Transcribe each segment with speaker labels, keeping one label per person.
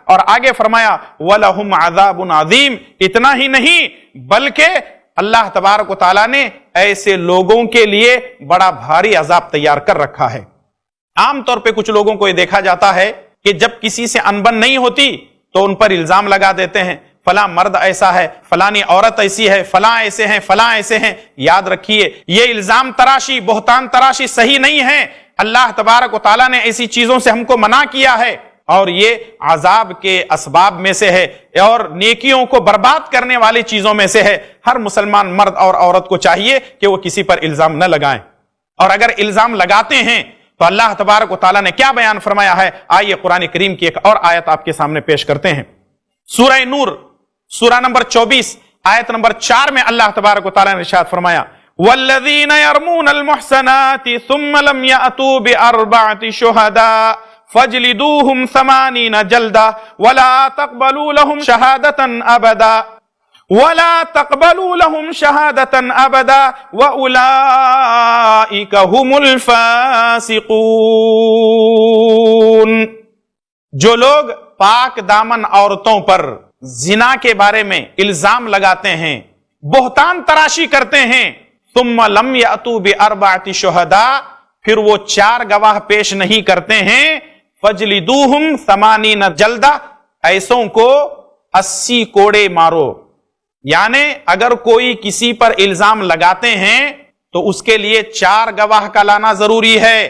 Speaker 1: اور آگے فرمایا وَلَهُمْ عَذَابٌ عَظِيمٌ، اتنا ہی نہیں بلکہ اللہ تبارک و تعالیٰ نے ایسے لوگوں کے لیے بڑا بھاری عذاب تیار کر رکھا ہے۔ عام طور پہ کچھ لوگوں کو یہ دیکھا جاتا ہے کہ جب کسی سے انبن نہیں ہوتی تو ان پر الزام لگا دیتے ہیں، فلاں مرد ایسا ہے، فلانی عورت ایسی ہے، فلاں ایسے ہیں، فلاں ایسے ہیں۔ یاد رکھیے یہ الزام تراشی، بہتان تراشی صحیح نہیں ہے۔ اللہ تبارک و تعالیٰ نے ایسی چیزوں سے ہم کو منع کیا ہے، اور یہ عذاب کے اسباب میں سے ہے اور نیکیوں کو برباد کرنے والی چیزوں میں سے ہے۔ ہر مسلمان مرد اور عورت کو چاہیے کہ وہ کسی پر الزام نہ لگائیں، اور اگر الزام لگاتے ہیں تو اللہ تبارک و تعالیٰ نے کیا بیان فرمایا ہے؟ آئیے قرآن کریم کی ایک اور آیت آپ کے سامنے پیش کرتے ہیں۔ سورہ نور سورہ نمبر 24 آیت نمبر 4 میں اللہ تبارک و تعالیٰ نے ارشاد فرمایا وَالَّذِينَ يَرْمُونَ الْمُحْصَنَاتِ ثُمَّ لَمْ يَأْتُوا بِأَرْبَعَةِ شُهَدَاءَ فَاجْلِدُوهُمْ 80 جَلْدَةً وَلَا تَقْبَلُوا لَهُمْ شَهَادَةً أَبَدًا وَأُولَئِكَ هُمُ الْفَاسِقُونَ۔ جو لوگ پاک دامن عورتوں پر زنا کے بارے میں الزام لگاتے ہیں، بہتان تراشی کرتے ہیں، ثم لم یأتوا بأربعة شہداء، پھر وہ 4 گواہ پیش نہیں کرتے ہیں، فجلدوہم 80 جلدہ، ایسوں کو 80 کوڑے مارو۔ یعنی اگر کوئی کسی پر الزام لگاتے ہیں تو اس کے لیے 4 گواہ کا لانا ضروری ہے۔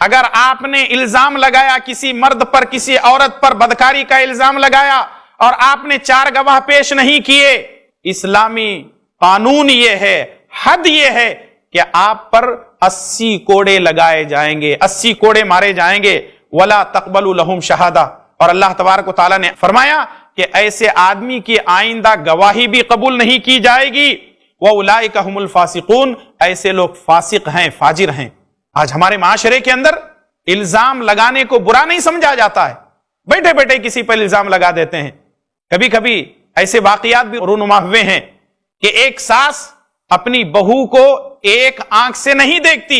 Speaker 1: اگر آپ نے الزام لگایا کسی مرد پر، کسی عورت پر بدکاری کا الزام لگایا اور آپ نے 4 گواہ پیش نہیں کیے، اسلامی قانون یہ ہے، حد یہ ہے کہ آپ پر 80 کوڑے لگائے جائیں گے، 80 کوڑے مارے جائیں گے۔ وَلَا تَقْبَلُوا لَهُمْ شَهَادَةً، اور اللہ تبارک و تعالیٰ نے فرمایا کہ ایسے آدمی کی آئندہ گواہی بھی قبول نہیں کی جائے گی۔ وَأُولَئِكَ هُمُ الْفَاسِقُونَ، ایسے لوگ فاسق ہیں، فاجر ہیں۔ آج ہمارے معاشرے کے اندر الزام لگانے کو برا نہیں سمجھا جاتا ہے، بیٹھے بیٹھے کسی پر الزام لگا دیتے ہیں۔ کبھی کبھی ایسے واقعات بھی رونما ہوئے ہیں کہ ایک ساس اپنی بہو کو ایک آنکھ سے نہیں دیکھتی،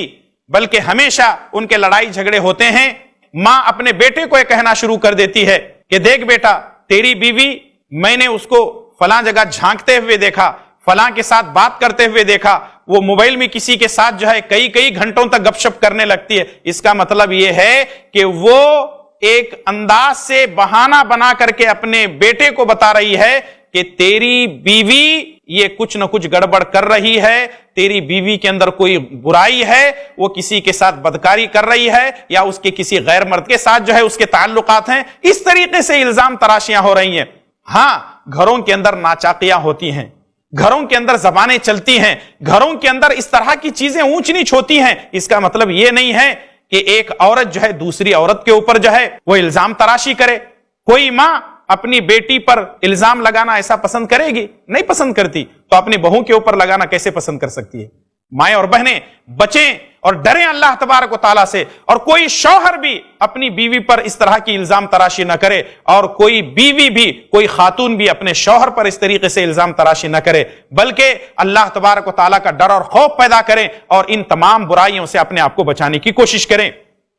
Speaker 1: بلکہ ہمیشہ ان کے لڑائی جھگڑے ہوتے ہیں۔ ماں اپنے بیٹے کو یہ کہنا شروع کر دیتی ہے کہ دیکھ بیٹا، تیری بیوی میں نے اس کو فلاں جگہ جھانکتے ہوئے دیکھا، فلاں کے ساتھ بات کرتے ہوئے دیکھا، وہ موبائل میں کسی کے ساتھ جو ہے کئی گھنٹوں تک گپ شپ کرنے لگتی ہے۔ اس کا مطلب یہ ہے کہ وہ ایک انداز سے بہانہ بنا کر کے اپنے بیٹے کو بتا رہی ہے کہ تیری بیوی یہ کچھ نہ کچھ گڑبڑ کر رہی ہے، تیری بیوی کے اندر کوئی برائی ہے، وہ کسی کے ساتھ بدکاری کر رہی ہے، یا اس کے کسی غیر مرد کے ساتھ جو ہے اس کے تعلقات ہیں۔ اس طریقے سے الزام تراشیاں ہو رہی ہیں۔ ہاں، گھروں کے اندر ناچاقیاں ہوتی ہیں، گھروں کے اندر زبانیں چلتی ہیں، گھروں کے اندر اس طرح کی چیزیں اونچ نیچ ہوتی ہیں۔ اس کا مطلب یہ نہیں ہے کہ ایک عورت جو ہے دوسری عورت کے اوپر جو ہے وہ الزام تراشی کرے۔ کوئی ماں اپنی بیٹی پر الزام لگانا ایسا پسند کرے گی؟ نہیں پسند کرتی، تو اپنی بہو کے اوپر لگانا کیسے پسند کر سکتی ہے؟ مائیں اور بہنیں بچیں اور ڈریں اللہ تبارک و تعالیٰ سے، اور کوئی شوہر بھی اپنی بیوی پر اس طرح کی الزام تراشی نہ کرے، اور کوئی بیوی بھی، کوئی خاتون بھی اپنے شوہر پر اس طریقے سے الزام تراشی نہ کرے، بلکہ اللہ تبارک و تعالیٰ کا ڈر اور خوف پیدا کریں اور ان تمام برائیوں سے اپنے آپ کو بچانے کی کوشش کریں۔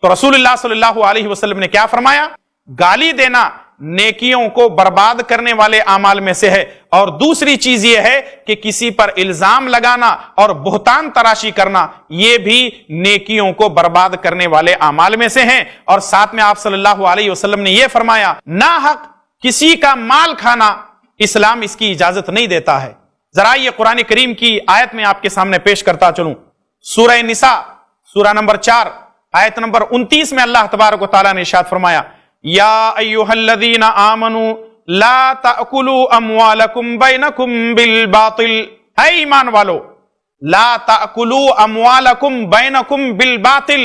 Speaker 1: تو رسول اللہ صلی اللہ علیہ وسلم نے کیا فرمایا؟ گالی دینا نیکیوں کو برباد کرنے والے اعمال میں سے ہے، اور دوسری چیز یہ ہے کہ کسی پر الزام لگانا اور بہتان تراشی کرنا یہ بھی نیکیوں کو برباد کرنے والے اعمال میں سے ہیں۔ اور ساتھ میں آپ صلی اللہ علیہ وسلم نے یہ فرمایا، ناحق کسی کا مال کھانا اسلام اس کی اجازت نہیں دیتا ہے۔ ذرا یہ قرآن کریم کی آیت میں آپ کے سامنے پیش کرتا چلوں۔ سورہ نساء سورہ نمبر 4 آیت نمبر 29 میں اللہ تبارک و تعالیٰ نے ارشاد فرمایا، یا ایھا الذین آمنوا لا تأکلوا اموالکم بینکم بالباطل، اے ایمان والو، لا تأکلوا اموالکم بینکم بالباطل،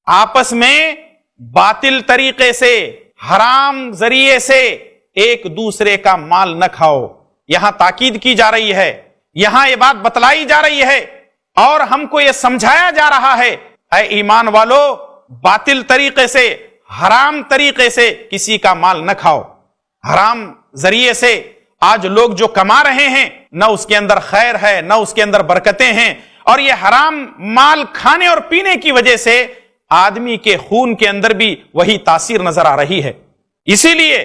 Speaker 1: آپس میں باطل طریقے سے، حرام ذریعے سے ایک دوسرے کا مال نہ کھاؤ۔ یہاں تاکید کی جا رہی ہے، یہاں یہ بات بتلائی جا رہی ہے، اور ہم کو یہ سمجھایا جا رہا ہے، اے ایمان والو، باطل طریقے سے، حرام طریقے سے کسی کا مال نہ کھاؤ۔ حرام ذریعے سے آج لوگ جو کما رہے ہیں، نہ اس کے اندر خیر ہے، نہ اس کے اندر برکتیں ہیں، اور یہ حرام مال کھانے اور پینے کی وجہ سے آدمی کے خون کے اندر بھی وہی تاثیر نظر آ رہی ہے۔ اسی لیے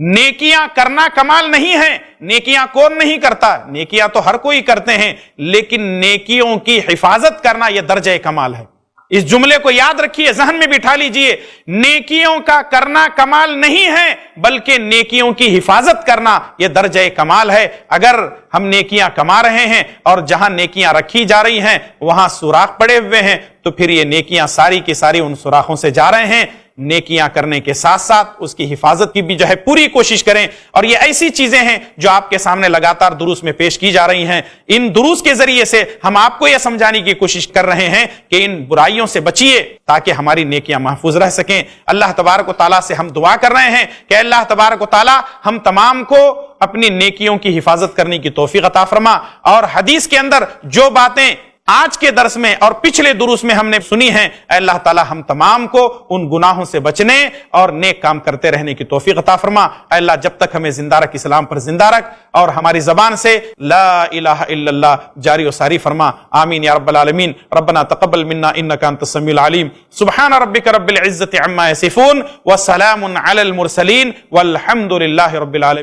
Speaker 1: نیکیاں کرنا کمال نہیں ہے. نیکیاں کون نہیں کرتا؟ نیکیاں تو ہر کوئی کرتے ہیں، لیکن نیکیوں کی حفاظت کرنا یہ درجہ کمال ہے. اس جملے کو یاد رکھیے، ذہن میں بٹھا لیجئے. نیکیوں کا کرنا کمال نہیں ہے، بلکہ نیکیوں کی حفاظت کرنا یہ درجہ کمال ہے. اگر ہم نیکیاں کما رہے ہیں اور جہاں نیکیاں رکھی جا رہی ہیں وہاں سوراخ پڑے ہوئے ہیں، تو پھر یہ نیکیاں ساری کی ساری ان سوراخوں سے جا رہے ہیں. نیکیاں کرنے کے ساتھ ساتھ اس کی حفاظت کی بھی جو ہے پوری کوشش کریں. اور یہ ایسی چیزیں ہیں جو آپ کے سامنے لگاتار دروس میں پیش کی جا رہی ہیں. ان دروس کے ذریعے سے ہم آپ کو یہ سمجھانے کی کوشش کر رہے ہیں کہ ان برائیوں سے بچیے تاکہ ہماری نیکیاں محفوظ رہ سکیں. اللہ تبارک و تعالیٰ سے ہم دعا کر رہے ہیں کہ اللہ تبارک و تعالیٰ ہم تمام کو اپنی نیکیوں کی حفاظت کرنے کی توفیق عطا فرما. اور حدیث کے اندر جو باتیں آج کے درس میں اور پچھلے دروس میں ہم نے سنی ہیں، اے اللہ تعالی ہم تمام کو ان گناہوں سے بچنے اور نیک کام کرتے رہنے کی توفیق عطا فرما. اے اللہ جب تک ہمیں زندہ رکھ، اسلام پر زندہ رکھ، اور ہماری زبان سے لا الہ الا اللہ جاری و ساری فرما. آمین یا رب العالمین. ربنا تقبل منا انک انت السمیع العلیم. سبحان ربک رب العزۃ عما یصفون وسلام علی المرسلین والحمد للہ رب العالمین.